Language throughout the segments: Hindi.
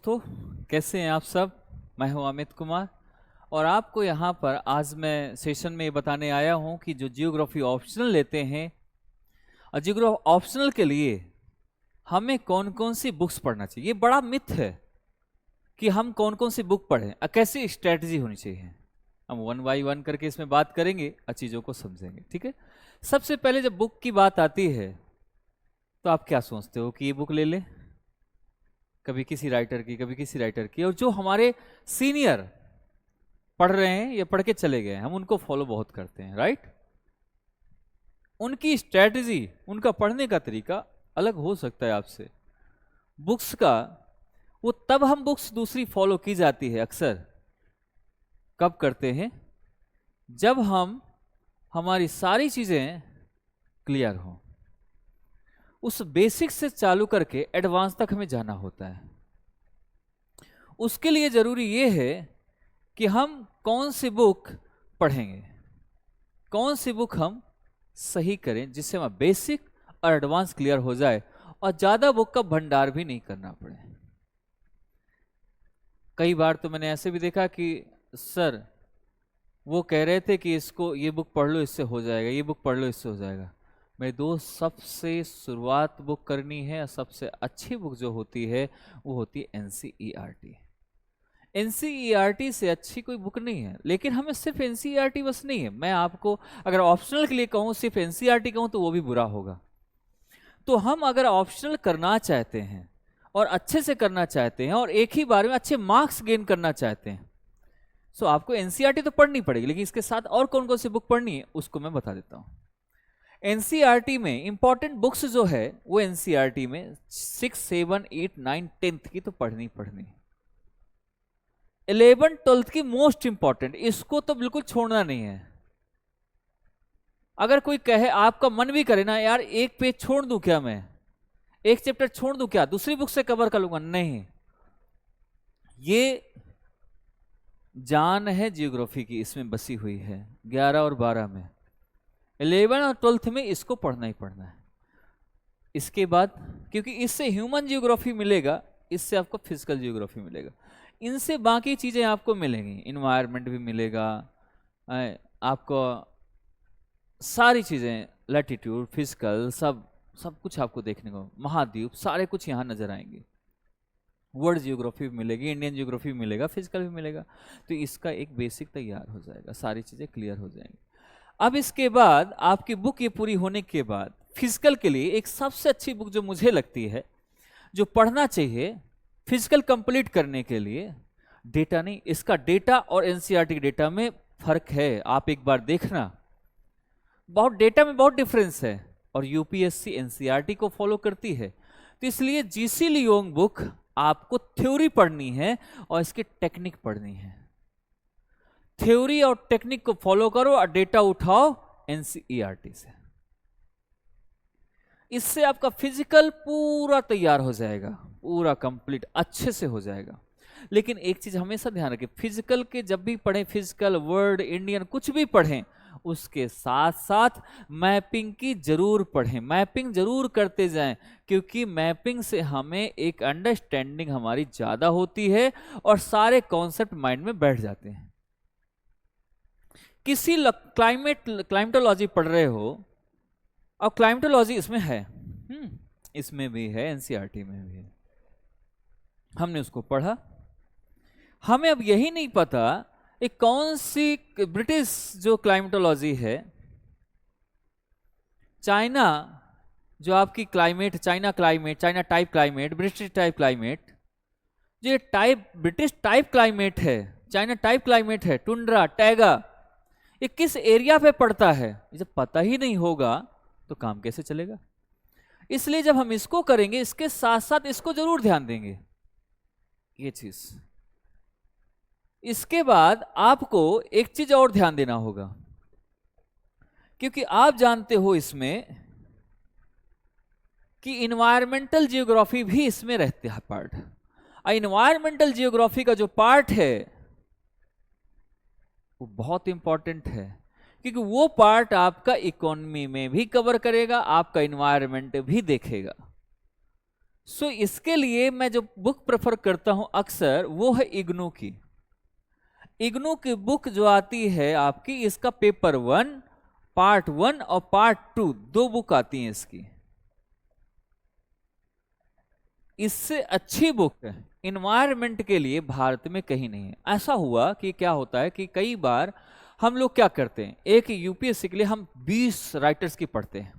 दोस्तों, कैसे हैं आप सब। मैं हूं अमित कुमार और आपको यहाँ पर आज मैं सेशन में ये बताने आया हूं कि जो जियोग्राफी ऑप्शनल लेते हैं और जियोग्राफी ऑप्शनल के लिए हमें कौन कौन सी बुक्स पढ़ना चाहिए। ये बड़ा मिथ है कि हम कौन कौन सी बुक पढ़ें, कैसी स्ट्रेटजी होनी चाहिए। हम वन बाई वन करके इसमें बात करेंगे और चीज़ों को समझेंगे, ठीक है। सबसे पहले जब बुक की बात आती है तो आप क्या सोचते हो कि ये बुक ले लें, कभी किसी राइटर की कभी किसी राइटर की, और जो हमारे सीनियर पढ़ रहे हैं या पढ़ के चले गए हम उनको फॉलो बहुत करते हैं, राइट। उनकी स्ट्रेटजी, उनका पढ़ने का तरीका अलग हो सकता है आपसे। बुक्स का वो तब हम बुक्स दूसरी फॉलो की जाती है अक्सर कब करते हैं, जब हम हमारी सारी चीजें क्लियर हो। उस बेसिक से चालू करके एडवांस तक हमें जाना होता है। उसके लिए जरूरी ये है कि हम कौन सी बुक पढ़ेंगे, कौन सी बुक हम सही करें जिससे हमारा बेसिक और एडवांस क्लियर हो जाए और ज्यादा बुक का भंडार भी नहीं करना पड़े। कई बार तो मैंने ऐसे भी देखा कि सर वो कह रहे थे कि इसको ये बुक पढ़ लो इससे हो जाएगा, ये बुक पढ़ लो इससे हो जाएगा। मेरे दोस्त, सबसे शुरुआत बुक करनी है, सबसे अच्छी बुक जो होती है वो होती है एनसीईआरटी। एनसीईआरटी से अच्छी कोई बुक नहीं है। लेकिन हमें सिर्फ एनसीईआरटी बस नहीं है। मैं आपको अगर ऑप्शनल के लिए कहूँ सिर्फ एनसीईआरटी कहूँ तो वो भी बुरा होगा। तो हम अगर ऑप्शनल करना चाहते हैं और अच्छे से करना चाहते हैं और एक ही बार में अच्छे मार्क्स गेन करना चाहते हैं, सो आपको एनसीईआरटी तो पढ़नी पड़ेगी। लेकिन इसके साथ और कौन कौन सी बुक पढ़नी है उसको मैं बता देता हूं। एनसीईआरटी में इंपॉर्टेंट बुक्स जो है वो एनसीईआरटी में 6, 7, 8, 9, 10th की तो पढ़नी पढ़नी। 11, 12th की मोस्ट इंपॉर्टेंट, इसको तो बिल्कुल छोड़ना नहीं है। अगर कोई कहे, आपका मन भी करे ना यार एक पेज छोड़ दूं क्या, मैं एक चैप्टर छोड़ दूं क्या, दूसरी बुक से कवर कर लूंगा, नहीं। ये जान है जियोग्राफी की, इसमें बसी हुई है 11 और 12 में। 11 और 12th में इसको पढ़ना ही पढ़ना है। इसके बाद क्योंकि इससे ह्यूमन जियोग्राफी मिलेगा, इससे आपको फिजिकल जियोग्राफी मिलेगा, इनसे बाकी चीजें आपको मिलेंगी, इन्वायरमेंट भी मिलेगा आपको, सारी चीजें, लैटिट्यूड, फिजिकल, सब कुछ आपको देखने को, महाद्वीप सारे कुछ यहाँ नजर आएंगे। वर्ल्ड जियोग्राफी भी मिलेगी, इंडियन जियोग्राफी भी मिलेगा, फिजिकल भी मिलेगा। तो इसका एक बेसिक तैयार हो जाएगा, सारी चीजें क्लियर हो जाएंगी। अब इसके बाद आपकी बुक ये पूरी होने के बाद फिजिकल के लिए एक सबसे अच्छी बुक जो मुझे लगती है जो पढ़ना चाहिए फिजिकल कंप्लीट करने के लिए, डेटा नहीं, इसका डेटा और एनसीईआरटी डेटा में फर्क है। आप एक बार देखना, बहुत डेटा में बहुत डिफरेंस है और यूपीएससी एनसीईआरटी को फॉलो करती है। तो इसलिए जीसी लियोंग बुक आपको थ्योरी पढ़नी है और इसकी टेक्निक पढ़नी है। थ्योरी और टेक्निक को फॉलो करो और डेटा उठाओ एनसीईआरटी से। इससे आपका फिजिकल पूरा तैयार हो जाएगा, पूरा कंप्लीट अच्छे से हो जाएगा। लेकिन एक चीज हमेशा ध्यान रखें, फिजिकल के जब भी पढ़ें, फिजिकल, वर्ड, इंडियन कुछ भी पढ़ें, उसके साथ साथ मैपिंग की जरूर पढ़ें, मैपिंग जरूर करते जाएं। क्योंकि मैपिंग से हमें एक अंडरस्टैंडिंग हमारी ज्यादा होती है और सारे कॉन्सेप्ट माइंड में बैठ जाते हैं। किसी क्लाइमेटोलॉजी पढ़ रहे हो, और क्लाइमेटोलॉजी इसमें है, इसमें भी है, एनसीईआरटी में भी है, हमने उसको पढ़ा। हमें अब यही नहीं पता एक कौन सी ब्रिटिश जो क्लाइमेटोलॉजी है, चाइना जो आपकी climate, China climate, China type climate, British type climate, जो टाइप ब्रिटिश टाइप क्लाइमेट है, चाइना टाइप क्लाइमेट है, टुंड्रा, टैगा, ये किस एरिया पे पड़ता है, जब पता ही नहीं होगा तो काम कैसे चलेगा। इसलिए जब हम इसको करेंगे, इसके साथ साथ इसको जरूर ध्यान देंगे, ये चीज। इसके बाद आपको एक चीज और ध्यान देना होगा, क्योंकि आप जानते हो इसमें कि इन्वायरमेंटल जियोग्राफी भी इसमें रहते हैं पार्ट। इन्वायरमेंटल जियोग्राफी का जो पार्ट है वो बहुत इंपॉर्टेंट है, क्योंकि वो पार्ट आपका इकोनॉमी में भी कवर करेगा, आपका इन्वायरमेंट भी देखेगा। सो इसके लिए मैं जो बुक प्रेफर करता हूं अक्सर वो है इग्नू की। इग्नू की बुक जो आती है आपकी, इसका पेपर 1, पार्ट 1 और पार्ट 2, 2 बुक आती हैं इसकी। इससे अच्छी बुक है इन्वायरमेंट के लिए भारत में कहीं नहीं है। ऐसा हुआ कि क्या होता है कि कई बार हम लोग क्या करते हैं, एक यूपीएससी के लिए हम 20 राइटर्स की पढ़ते हैं,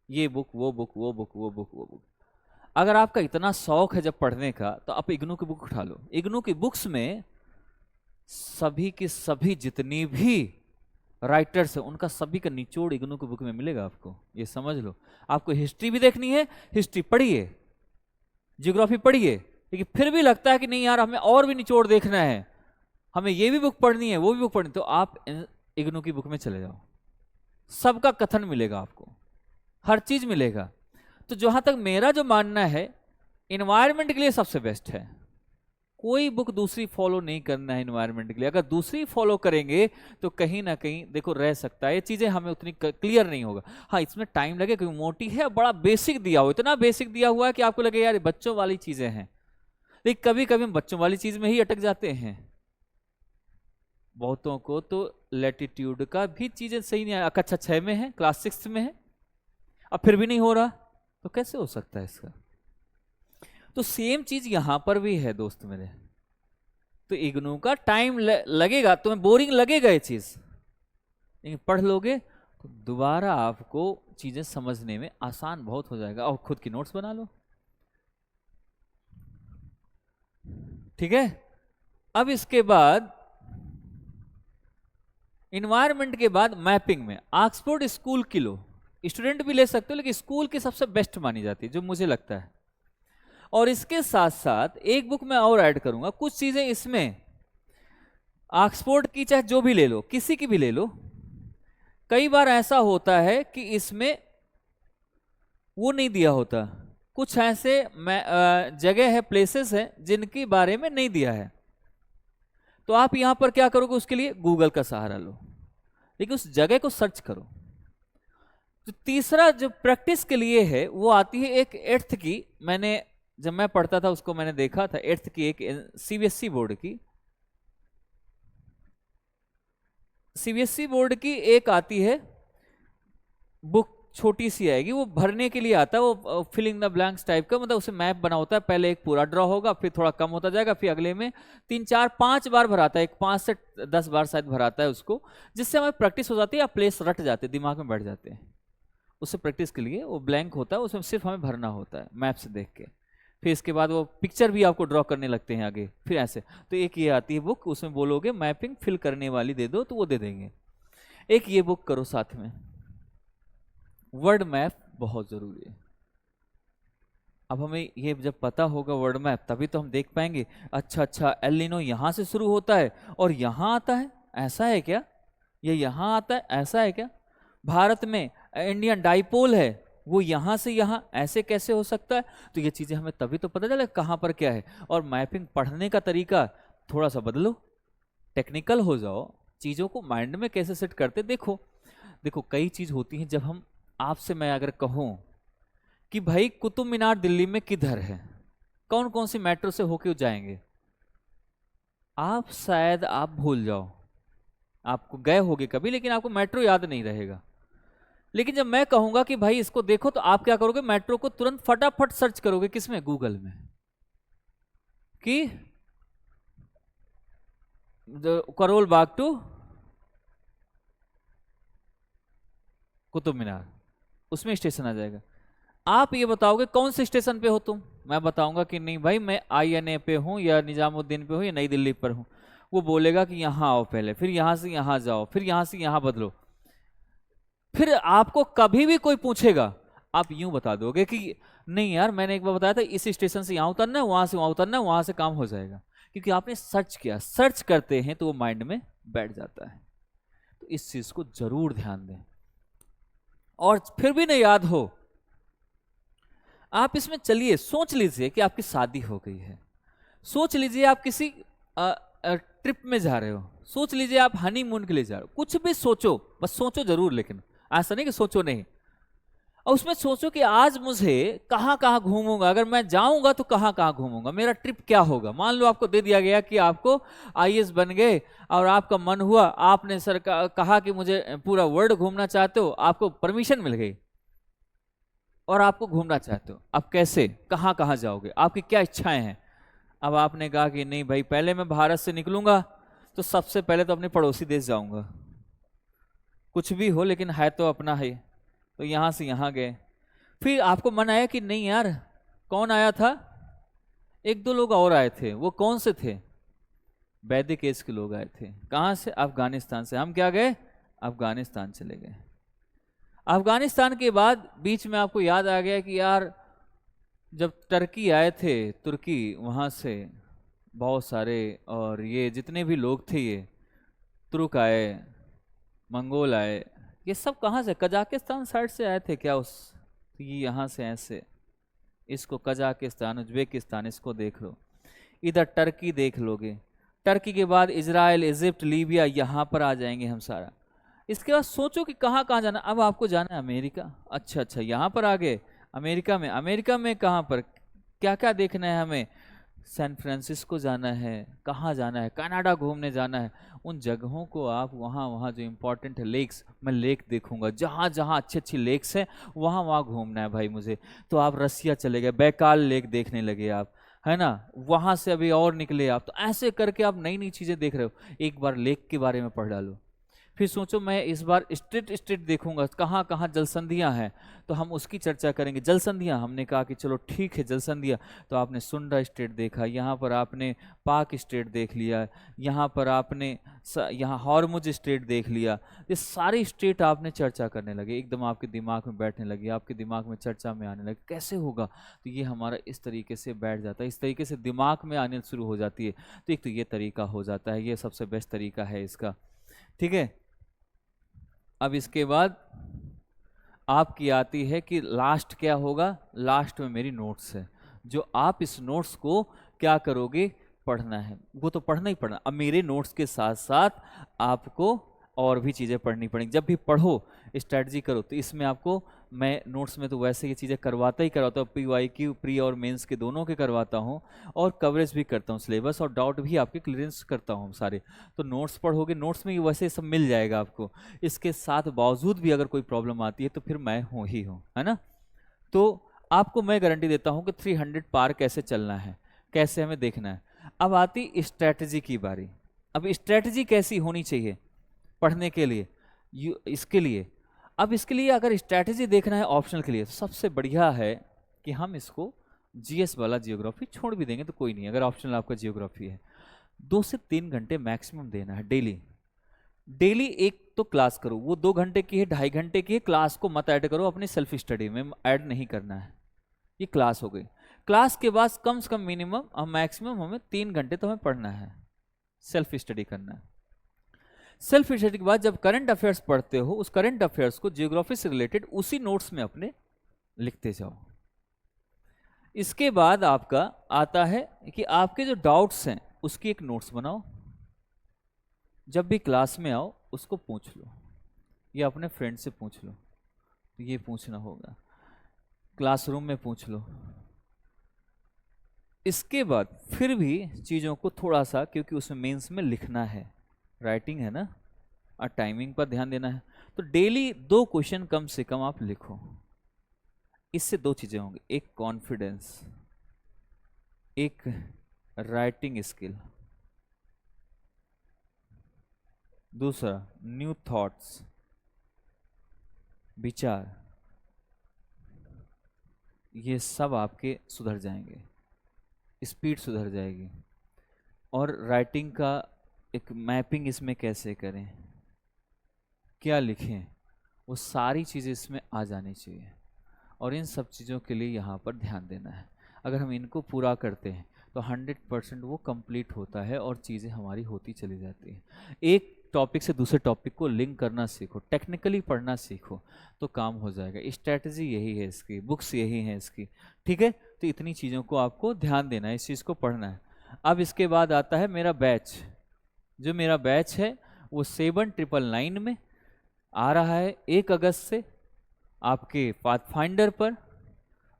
ये बुक वो बुक वो बुक वो बुक वो बुक। अगर आपका इतना शौक है जब पढ़ने का तो आप इग्नू की बुक उठा लो। इग्नू की बुक्स में सभी की सभी जितनी भी राइटर्स है उनका सभी का निचोड़ इग्नू की बुक में मिलेगा आपको, ये समझ लो। आपको हिस्ट्री भी देखनी है, हिस्ट्री पढ़िए, ज्योग्राफी पढ़िए, लेकिन फिर भी लगता है कि नहीं यार हमें और भी निचोड़ देखना है, हमें ये भी बुक पढ़नी है वो भी बुक पढ़नी, तो आप इग्नू की बुक में चले जाओ, सबका कथन मिलेगा आपको, हर चीज मिलेगा। तो जहां तक मेरा जो मानना है, इन्वायरमेंट के लिए सबसे बेस्ट है। कोई बुक दूसरी फॉलो नहीं करना है इन्वायरमेंट के लिए। अगर दूसरी फॉलो करेंगे तो कहीं ना कहीं देखो रह सकता है, ये चीजें हमें उतनी क्लियर नहीं होगा। हाँ इसमें टाइम लगे क्योंकि मोटी है, बड़ा बेसिक दिया हुआ, इतना बेसिक दिया हुआ है कि आपको लगे यार बच्चों वाली चीजें हैं, लेकिन कभी कभी हम बच्चों वाली चीज में ही अटक जाते हैं। बहुतों को तो लैटिट्यूड का भी चीजें सही नहीं है, कक्षा 6 में है, क्लास 6 में है, अब फिर भी नहीं हो रहा, तो कैसे हो सकता है इसका। तो सेम चीज यहां पर भी है दोस्त मेरे। तो इग्नू का टाइम लगेगा, तुम्हें बोरिंग लगेगा ये चीज, लेकिन पढ़ लोगे तो दोबारा आपको चीजें समझने में आसान बहुत हो जाएगा। और खुद की नोट्स बना लो, ठीक है। अब इसके बाद इन्वायरमेंट के बाद मैपिंग में ऑक्सफोर्ड स्कूल की लो, स्टूडेंट भी ले सकते हो, लेकिन स्कूल की सबसे बेस्ट मानी जाती है जो मुझे लगता है। और इसके साथ साथ एक बुक मैं और ऐड करूंगा, कुछ चीजें इसमें ऑक्सफोर्ड की चाहे जो भी ले लो, किसी की भी ले लो, कई बार ऐसा होता है कि इसमें वो नहीं दिया होता, कुछ ऐसे जगह है, प्लेसेस है जिनके बारे में नहीं दिया है, तो आप यहां पर क्या करोगे, उसके लिए गूगल का सहारा लो, लेकिन उस जगह को सर्च करो। तो तीसरा जो प्रैक्टिस के लिए है वो आती है एक 8th की, मैंने जब मैं पढ़ता था उसको मैंने देखा था, 8th की एक सीबीएसई बोर्ड की, सीबीएसई बोर्ड की एक आती है बुक, छोटी सी आएगी, वो भरने के लिए आता है, वो फिलिंग द ब्लैंक्स टाइप का, मतलब उसे मैप बना होता है, पहले एक पूरा ड्रॉ होगा, फिर थोड़ा कम होता जाएगा, फिर अगले में 3 4 5 बार भराता है, एक 5 से 10 बार शायद भराता है उसको, जिससे हमें प्रैक्टिस हो जाती है, या प्लेस रट जाते हैं, दिमाग में बैठ जाते हैं। उससे प्रैक्टिस के लिए वो ब्लैंक होता है, उसमें सिर्फ हमें भरना होता है मैप से देख के, फिर इसके बाद वो पिक्चर भी आपको ड्रॉ करने लगते हैं आगे, फिर ऐसे। तो एक ये आती है बुक, उसमें बोलोगे मैपिंग फिल करने वाली दे दो तो वो दे देंगे। एक ये बुक करो साथ में, वर्ड मैप बहुत जरूरी है। अब हमें ये जब पता होगा वर्ड मैप, तभी तो हम देख पाएंगे अच्छा एल नीनो यहां से शुरू होता है और यहां आता है, ऐसा है क्या, ये यहां आता है, ऐसा है क्या, भारत में इंडियन डाइपोल है वो यहां से यहां ऐसे कैसे हो सकता है। तो ये चीजें हमें तभी तो पता चले कहां पर क्या है। और मैपिंग पढ़ने का तरीका थोड़ा सा बदलो, टेक्निकल हो जाओ, चीजों को माइंड में कैसे सेट करते देखो। देखो कई चीज होती है, जब हम आपसे मैं अगर कहूं कि भाई कुतुब मीनार दिल्ली में किधर है, कौन कौन सी मेट्रो से होके जाएंगे, आप शायद आप भूल जाओ, आपको गए होगे कभी लेकिन आपको मेट्रो याद नहीं रहेगा। लेकिन जब मैं कहूंगा कि भाई इसको देखो, तो आप क्या करोगे, मेट्रो को तुरंत फटाफट सर्च करोगे, किसमें, गूगल में, कि करोल बाग टू कुतुब मीनार, उसमें स्टेशन आ जाएगा। आप ये बताओगे कौन से स्टेशन पे हो तुम, मैं बताऊंगा कि नहीं भाई मैं INA पे हूं या निजामुद्दीन पे हूं या नई दिल्ली पर हूं। वो बोलेगा कि यहां आओ पहले, फिर यहां से यहां जाओ, फिर यहां से यहां बदलो। फिर आपको कभी भी कोई पूछेगा आप यूं बता दोगे कि नहीं यार मैंने एक बार बताया था इस स्टेशन से यहां उतरना है, वहां से वहां उतरना है, वहां से काम हो जाएगा, क्योंकि आपने सर्च किया। सर्च करते हैं तो वो माइंड में बैठ जाता है। तो इस चीज को जरूर ध्यान दें। और फिर भी नहीं याद हो, आप इसमें चलिए सोच लीजिए कि आपकी शादी हो गई है, सोच लीजिए आप किसी ट्रिप में जा रहे हो, सोच लीजिए आप हनीमून के लिए जा रहे हो, कुछ भी सोचो, बस सोचो जरूर, लेकिन ऐसा नहीं कि सोचो नहीं। और उसमें सोचो कि आज मुझे कहाँ कहाँ घूमूंगा, अगर मैं जाऊंगा तो कहाँ कहाँ घूमूंगा, मेरा ट्रिप क्या होगा। मान लो आपको दे दिया गया कि आपको आईएएस बन गए और आपका मन हुआ, आपने सर कहा कि मुझे पूरा वर्ल्ड घूमना चाहते हो, आपको परमिशन मिल गई और आपको घूमना चाहते हो, अब कैसे कहाँ कहाँ जाओगे, आपकी क्या इच्छाएं हैं। अब आपने कहा कि नहीं भाई, पहले मैं भारत से निकलूंगा तो सबसे पहले तो अपने पड़ोसी देश जाऊंगा, कुछ भी हो लेकिन है तो अपना है, तो यहां से यहां गए। फिर आपको मन आया कि नहीं यार, कौन आया था, एक दो लोग और आए थे, वो कौन से थे, वैदिक एज के लोग आए थे। कहां से, अफगानिस्तान से। हम क्या गए, अफगानिस्तान चले गए। अफगानिस्तान के बाद बीच में आपको याद आ गया कि यार जब टर्की आए थे, तुर्की, वहां से बहुत सारे, और ये जितने भी लोग थे, ये तुर्क आए, मंगोल आए, ये सब कहाँ से, कजाकिस्तान साइड से आए थे क्या, उस तो ये यहाँ से ऐसे, इसको कजाकिस्तान, उज्बेकिस्तान, इसको देख लो। इधर टर्की देख लोगे, टर्की के बाद इजराइल, इजिप्ट, लीबिया, यहाँ पर आ जाएंगे हम सारा। इसके बाद सोचो कि कहाँ कहाँ जाना। अब आपको जाना है अमेरिका, अच्छा अच्छा यहाँ पर आ गए, अमेरिका में, अमेरिका में कहाँ पर, क्या क्या देखना है हमें, सैन फ्रांसिस्को जाना है, कहाँ जाना है, कनाडा घूमने जाना है। उन जगहों को आप वहाँ वहाँ जो इम्पोर्टेंट है, लेक्स, मैं लेक देखूंगा, जहाँ जहाँ अच्छी अच्छी लेक्स हैं वहाँ वहाँ घूमना है भाई मुझे। तो आप रसिया चले गए, बैकाल लेक देखने लगे आप, है ना, वहाँ से अभी और निकले आप, तो ऐसे करके आप नई नई चीज़ें देख रहे हो। एक बार लेक के बारे में पढ़ डालो, फिर सोचो मैं इस बार स्ट्रीट स्ट्रीट देखूंगा, कहाँ कहाँ जलसंधियाँ हैं, तो हम उसकी चर्चा करेंगे। जलसंधियाँ, हमने कहा कि चलो ठीक है जलसंधियाँ, तो आपने सुंडा स्टेट देखा, यहाँ पर आपने पाक स्टेट देख लिया, यहाँ पर आपने यहाँ हॉर्मुज स्टेट देख लिया। ये सारी स्टेट आपने चर्चा करने लगे, एकदम आपके दिमाग में बैठने लगी, आपके दिमाग में चर्चा में आने लगे, कैसे होगा, तो ये हमारा इस तरीके से बैठ जाता है, इस तरीके से दिमाग में आने शुरू हो जाती है। तो एक तो ये तरीका हो जाता है, ये सबसे बेस्ट तरीका है इसका, ठीक है। अब इसके बाद आपकी आती है कि लास्ट क्या होगा, लास्ट में मेरी नोट्स है, जो आप इस नोट्स को क्या करोगे, पढ़ना है, वो तो पढ़ना ही पढ़ना। अब मेरे नोट्स के साथ साथ आपको और भी चीज़ें पढ़नी पड़ेंगी। जब भी पढ़ो, स्ट्रैटेजी करो, तो इसमें आपको, मैं नोट्स में तो वैसे ये चीज़ें करवाता ही करवाता हूँ, PYQ प्री और मेंस के दोनों के करवाता हूँ, और कवरेज भी करता हूँ सिलेबस, और डाउट भी आपके क्लियरेंस करता हूँ सारे। तो नोट्स पढ़ोगे, नोट्स में ये वैसे सब मिल जाएगा आपको। इसके साथ बावजूद भी अगर कोई प्रॉब्लम आती है तो फिर मैं हूँ ही हूँ, है ना। तो आपको मैं गारंटी देता हूँ कि 300 पार कैसे चलना है, कैसे हमें देखना है। अब आती स्ट्रैटेजी की बारी। अब स्ट्रैटेजी कैसी होनी चाहिए पढ़ने के लिए, इसके लिए, अब इसके लिए अगर स्ट्रैटेजी देखना है ऑप्शनल के लिए, तो सबसे बढ़िया है कि हम इसको जीएस वाला जियोग्राफी छोड़ भी देंगे तो कोई नहीं, अगर ऑप्शनल आपका जियोग्राफी है। 2 से 3 घंटे मैक्सिमम देना है डेली। डेली एक तो क्लास करो, वो 2 घंटे की है, 2.5 घंटे की है, क्लास को मत ऐड करो, अपनी सेल्फ स्टडी में ऐड नहीं करना है। ये क्लास हो गई। क्लास के बाद कम से कम मिनिमम और मैक्सिमम हमें 3 घंटे तो हमें पढ़ना है, सेल्फ स्टडी करना है। सेल्फ स्टडी के बाद जब करंट अफेयर्स पढ़ते हो, उस करंट अफेयर्स को जियोग्राफी से रिलेटेड उसी नोट्स में अपने लिखते जाओ। इसके बाद आपका आता है कि आपके जो डाउट्स हैं उसकी एक नोट्स बनाओ, जब भी क्लास में आओ उसको पूछ लो, या अपने फ्रेंड से पूछ लो, तो ये पूछना होगा, क्लासरूम में पूछ लो। इसके बाद फिर भी चीज़ों को थोड़ा सा, क्योंकि उसमें मेंस में लिखना है, राइटिंग है ना, और टाइमिंग पर ध्यान देना है, तो डेली 2 क्वेश्चन कम से कम आप लिखो। इससे 2 चीजें होंगी, एक कॉन्फिडेंस, एक राइटिंग स्किल, दूसरा न्यू थॉट्स, विचार, ये सब आपके सुधर जाएंगे, स्पीड सुधर जाएगी। और राइटिंग का एक मैपिंग इसमें कैसे करें, क्या लिखें, वो सारी चीज़ें इसमें आ जानी चाहिए, और इन सब चीज़ों के लिए यहाँ पर ध्यान देना है। अगर हम इनको पूरा करते हैं तो 100% वो कंप्लीट होता है और चीज़ें हमारी होती चली जाती हैं। एक टॉपिक से दूसरे टॉपिक को लिंक करना सीखो, टेक्निकली पढ़ना सीखो, तो काम हो जाएगा। स्ट्रैटेजी यही है इसकी, बुक्स यही है इसकी, ठीक है। तो इतनी चीज़ों को आपको ध्यान देना है, इस चीज़ को पढ़ना है। अब इसके बाद आता है मेरा बैच। जो मेरा बैच है वो 7999 में आ रहा है 1 अगस्त से, आपके पाथफाइंडर पर,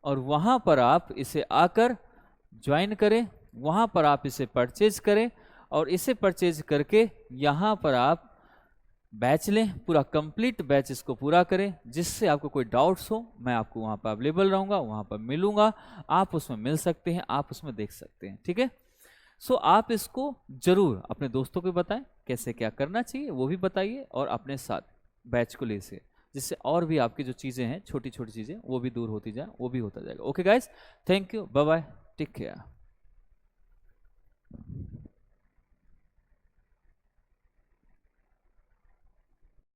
और वहाँ पर आप इसे आकर ज्वाइन करें, वहाँ पर आप इसे परचेज करें, और इसे परचेज करके यहाँ पर आप बैच लें, पूरा कंप्लीट बैच इसको पूरा करें। जिससे आपको कोई डाउट्स हो, मैं आपको वहाँ पर अवेलेबल रहूँगा, वहाँ पर मिलूँगा, आप उसमें मिल सकते हैं, आप उसमें देख सकते हैं, ठीक है। सो आप इसको जरूर अपने दोस्तों को बताएं, कैसे क्या करना चाहिए वो भी बताइए, और अपने साथ बैच को ले से, जिससे और भी आपकी जो चीज़ें हैं, छोटी छोटी चीज़ें, वो भी दूर होती जाए, वो भी होता जाएगा। Okay guys, thank you, bye bye, take care.